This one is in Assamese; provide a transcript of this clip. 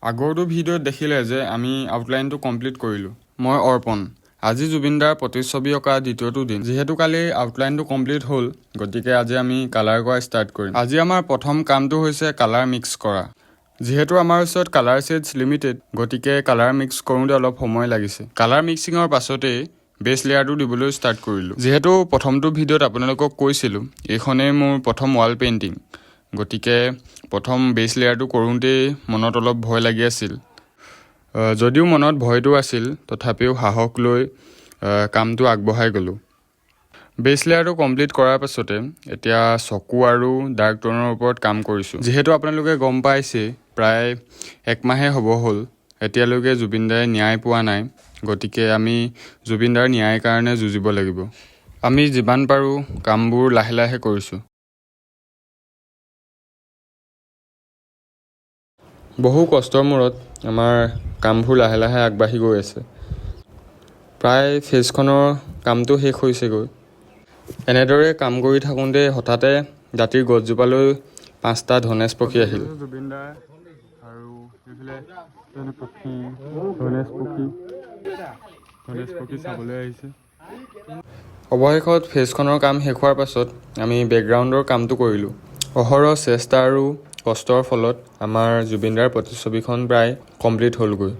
আগৰটো ভিডিঅ'ত দেখিলে যে আমি আউটলাইনটো কমপ্লিট কৰিলোঁ। মই অৰ্পণ। আজি জুবিনদাৰ প্ৰতিচ্ছবি অঁকা দ্বিতীয়টো দিন। যিহেতু কালি আউটলাইনটো কমপ্লিট হ'ল, গতিকে আজি আমি কালাৰ কৰা ষ্টাৰ্ট কৰিম। আজি আমাৰ প্ৰথম কামটো হৈছে কালাৰ মিক্স কৰা। যিহেতু আমাৰ ওচৰত কালাৰ ছেটছ লিমিটেড, গতিকে কালাৰ মিক্স কৰোঁতে অলপ সময় লাগিছে। কালাৰ মিক্সিঙৰ পাছতেই বেছ লেয়াৰটো দিবলৈ ষ্টাৰ্ট কৰিলোঁ। যিহেতু প্ৰথমটো ভিডিঅ'ত আপোনালোকক কৈছিলোঁ, এইখনেই মোৰ প্ৰথম ৱাল পেইণ্টিং, গতিকে প্ৰথম বেছ লেয়াৰটো কৰোঁতেই মনত অলপ ভয় লাগি আছিল। যদিও মনত ভয়টো আছিল, তথাপিও সাহস লৈ কামটো আগবঢ়াই গ'লোঁ। বেছ লেয়াৰটো কমপ্লিট কৰাৰ পাছতে এতিয়া চকু আৰু ডাৰ্ক টোনৰ ওপৰত কাম কৰিছোঁ। যিহেতু আপোনালোকে গম পাইছেই, প্ৰায় 1 মাহে হ'ব হ'ল এতিয়ালৈকে জুবিনদাই ন্যায় পোৱা নাই, গতিকে আমি জুবিনদাৰ ন্যায়ৰ কাৰণে যুঁজিব লাগিব। আমি যিমান পাৰোঁ কামবোৰ লাহে লাহে কৰিছোঁ। বহু কষ্টৰ মূৰত আমাৰ কামবোৰ লাহে লাহে আগবাঢ়ি গৈ আছে। প্ৰায় ফেচখনৰ কামটো শেষ হৈছেগৈ। এনেদৰে কাম কৰি থাকোঁতে হঠাতে দাঁতিৰ গছজোপালৈ 5টা ধনেশ পক্ষী আহিল। জুবিনদাৰ আৰু ধনেশ পক্ষী চাবলৈ আহিছে। অৱশেষত ফেচখনৰ কাম শেষ হোৱাৰ পাছত আমি বেকগ্ৰাউণ্ডৰ কামটো কৰিলোঁ। অহৰহ চেষ্টা আৰু কষ্টৰ ফলত আমাৰ জুবিনদাৰ প্ৰতিচ্ছবিখন প্ৰায় কমপ্লিট হ'লগৈ।